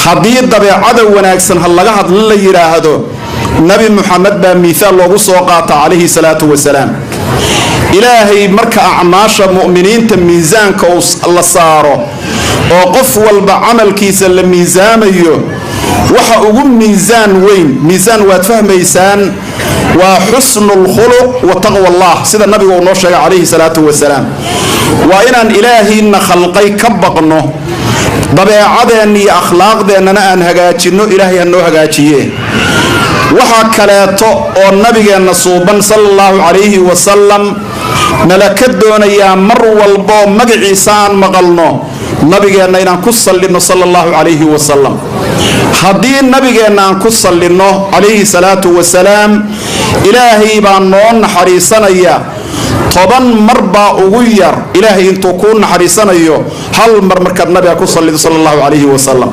haddii dabeecada wanaagsan ha laga hadla la yidhaahdo nabi moxamed baa miihaal loogu soo qaata calayhi salaatu wasalaam. ilaahay marka acmaasha mu'miniinta miisaanka la saaro oo qof walba camalkiisa la miisaamayo waxa ugu miisaan weyn, miisaan waad fahmaysaan, waa xusnul khuluq wa taqwa allah, sida nabigu uu noo sheegay calayhi salaatu wasalaam. waa inaan ilaahayna khalqay ka baqno, dabeecadeenna iyo akhlaaqdeennana aan hagaajinno, ilaahay ha noo hagaajiye. waxaa kaleeto oo nabigeenna suuban sallallahu calayhi wasallam nala ka doonayaa mar walbo magaciisa aan maqalno nabigeenna inaan ku sallino sallallahu calayhi wasallam. haddii nabigeenna aan ku sallino calayhi salaatu wasalaam, ilaahay baa noo naxariisanaya 10 mar baa ugu yar ilaahay intuu kuu naxariisanayo hal mar markaad nabiga ku sallido sallallahu calayhi wasallam.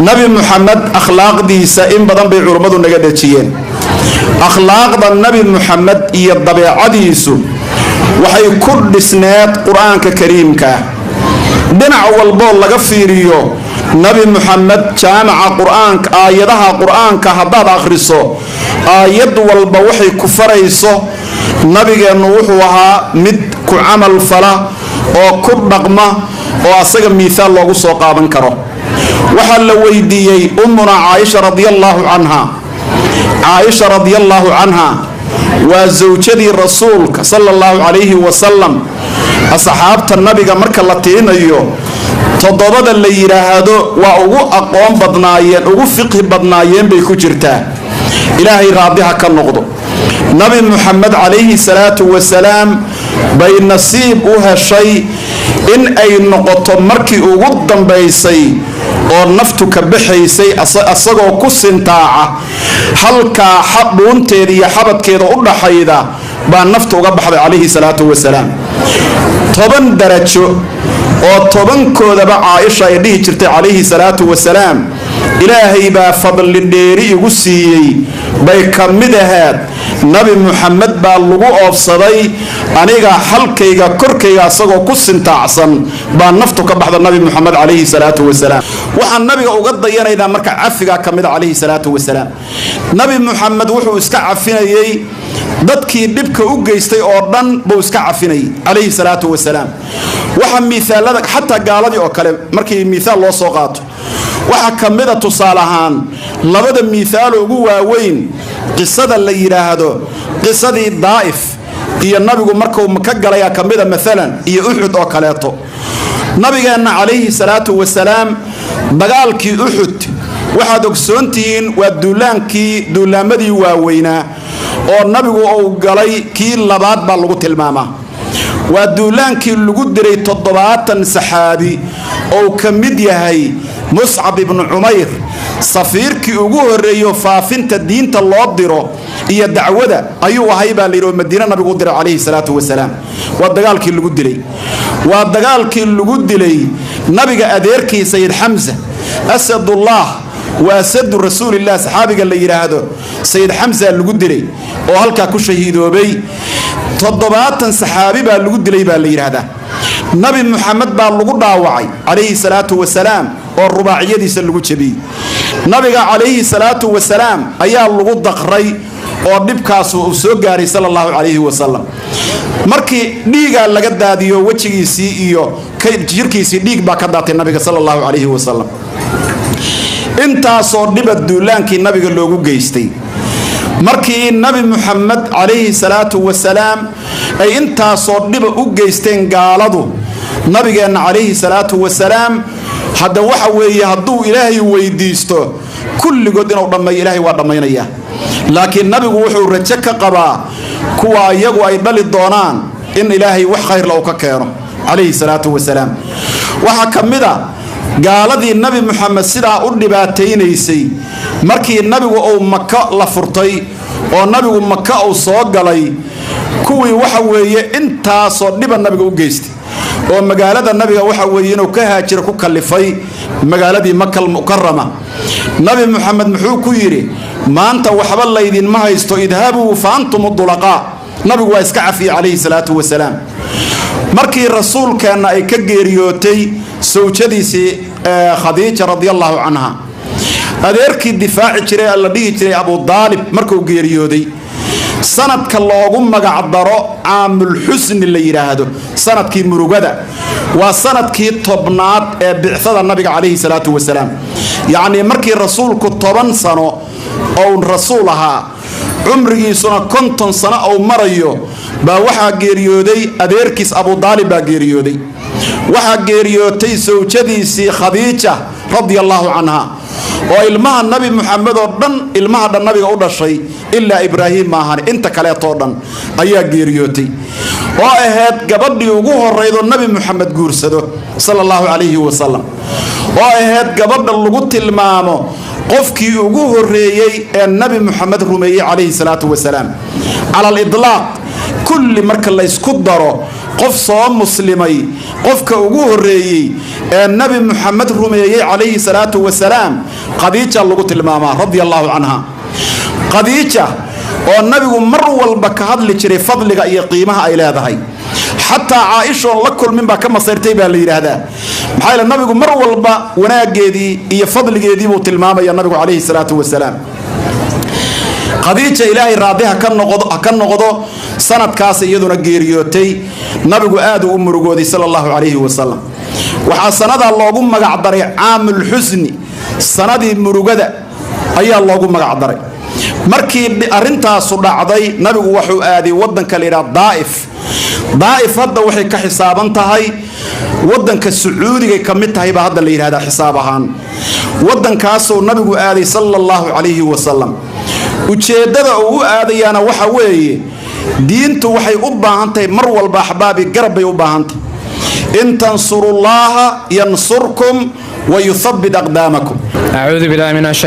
nabi moxamed akhlaaqdiisa in badan bay culummadu naga dhajiyeen. akhlaaqda nabi moxamed iyo dabeecadiisu waxay ku dhisneed qur-aanka kariimka. dhinac walboo laga fiiriyo nabi moxamed jaamaca qur-aanka, aayadaha qur-aanka haddaad akhriso aayad walba waxay ku farayso nabigeennu wuxuu ahaa mid ku camal fala oo ku dhaqma oo asaga miihaal loogu soo qaadan karo. waxaa la weydiiyey ummuna caaisha radiallahu canha. caaisha radiallahu canha waa zawjadii rasuulka sala allahu calayhi wasalam. asxaabta nabiga marka la tiinayo 7 la yidhaahdo waa ugu aqoon badnaayeen, ugu fiqhi badnaayeen bay ku jirtaa. ilaahay raadiha ka noqdo. nabi moxamed calayhi salaatu wasalaam bay nasiib u heshay in ay noqoto markii ugu dambaysay oo naftu ka baxaysay asagoo ku sintaaca halkaa dhuunteeda iyo xabadkeeda u dhaxayda baa naftu uga baxday calayhi salaatu wasalaam. 10 darajo oo 10koodaba caaisha ay dhihi jirtay calayhi salaatu wasalaam, ilaahay baa fadli dheeri igu siiyey bay ka mid ahayd nabi moxamed baa lagu oofsaday aniga halkayga korkayga asagoo ku sintaacsan baa naftu ka baxda nabi moxamed calayhi salaatu wasalaam. waxaan nabiga uga dayanaynaa marka cafigaa ka mid a calayhi salaatu wasalaam. nabi moxamed wuxuu iska cafinayay dadkii dhibka u geystay oo dhan buu iska cafinayay calayhi salaatu wasalaam. waxa miisaalada xataa gaaladii oo kale markii miisaal loo soo qaato waxa ka mid a tusaale ahaan 2 miisaal ugu waaweyn qisada la yiraahdo qisadii daa'if iyo nabigu markuu ka galay ka mid a maalan iyo uxud oo kaleeto. nabigeenna calayhi salaatu wasalaam dagaalkii uxud waxaad ogsoontihiin waa duulaamadii waaweynaa oo nabigu uu galay kii labaad baa lagu tilmaamaa. waa duulaankii lagu diray 70 saxaabi oo ka mid yahay muscab ibnu cumayr, safiirkii ugu horeeyo faafinta diinta loo diro iyo dacwada ayuu ahay baa la yidhi oo madiina nabigu u diray calayhi salaatu wasalaam. waa dagaalkii lagu dilay. waa dagaalkii lagu dilay nabiga adeerkii sayid xamza asadullah wa asadu rasuulillah, saxaabiga la yidhaahdo sayid xamza lagu dilay oo halkaa ku shahiidoobay. 70 saxaabi baa lagu dilay baa la yidhaahdaa. nabi moxamed baa lagu dhaawacay calayhi salaatu wasalaam oo rubaaciyadiisa lagu jabiyey. nabiga calayhi salaatu wasalaam ayaa lagu daqray oo dhibkaas uu soo gaaray sallallahu calayhi wasallam. markii dhiiga laga daadiyo wajigiisii iyo jirkiisii dhiig baa ka daatay nabiga sallallahu calayhi wasallam. intaasoo dhibad duulaankii nabiga loogu geystay. markii nabi moxamed calayhi salaatu wasalaam ay intaasoo dhiba u geysteen gaaladu nabigeenna calayhi salaatu wasalaam, hadda waxa weeye hadduu ilaahay weydiisto kulligood inuu dhammeeyo ilaahay waa dhammaynayaa. laakiin nabigu wuxuu rajo ka qabaa kuwa iyagu ay dhali doonaan in ilaahay wax khayrla uu ka keeno calayhi salaatu wasalaam. waxaa ka mid a gaaladii nabi moxamed sidaa u dhibaataynaysay markii nabigu uu maka la furtay oo nabigu maka uu soo galay, kuwii waxa weeye intaasoo dhiba nabiga u geystay oo magaalada nabiga waxa weeye inuu ka haajiro ku kalifay magaaladii makal mukarrama. nabi moxamed muxuu ku yidhi maanta waxba laydinma haysto, idhabuu fa antum dulaqaa. nabigu waa iska cafiyey calayhi salaatu wasalaam. markii rasuulkeenna ay ka geeriyootay sawjadiisii khadiija radiyallahu anha adeerkii difaaci jiray alla dhigi jiray abu daalib markuu geeriyooday sanadka loogu magac daro caamul xusni la yiraahdo sanadkii murugada waa sanadkii tobnaad ee bicada nabiga calayhi salaatu wasalaam yaani markii rasuulku 10 sano oo rasuul ahaa umrigiisuna 50 sano oo marayo baa waxa geeriyooday adeerkiis abu daalib baa geeriyooday waxa geeriyootay sawjadiisii khadiija radiyallahu anha oo ilmaha nabi mohamed oo dhan ilmaha dhan nabiga u dhashay illa ibraahim maahan inta kale oo dhan ayaa geeriyootay oo ahayd gabadhii ugu horeydo nabi mohamed guursado sallallahu alayhi wasallam oo ahayd gabadha lagu tilmaamo qofkii ugu horeeyay ee nabi mohamed rumeeyay alayhi salatu wasalaam ala al-idlaq kulli marka la isku daro qof soo muslimay qofka ugu horeeyay ee nabi mohamed rumeeyay alayhi salatu wasalaam khadiija lagu tilmaamaa radiyallahu anha khadiija oo nabigu mar walba ka hadli jiray fadliga iyo qiimaha ay leedahay hatta Aisha la kulmin ba ka masartay baa la yiraahdaa maxay la nabigu mar walba wanaageedii iyo fadligeedii buu tilmaamaya nabigu alayhi salatu wasalaam khadiija ilaahay raadiha ka noqdo sanadkaas iyaduna geeriyootay nabigu aad u murugooday sallallahu alayhi wasallam waxa sanada loogu magac daray caamul xusni sanadii murugada ayaa loogu magac daray markii arintaas u dhacday nabigu wuxuu aaday wadanka leeyahay daa'if hadda waxay ka xisaaban tahay wadanka sacuudiga kamid tahay ba hadda la yiraahdaa xisaab ahaan wadankaas oo nabigu aaday sallallahu alayhi wasallam ujeedada uu aadayana waxa weeye diintu waxay u baahan tahay mar walba ahbaabi garab ay u baahan tahay in tansurullaha yansurkum wa yuthabbit aqdamakum a'uudu billahi minash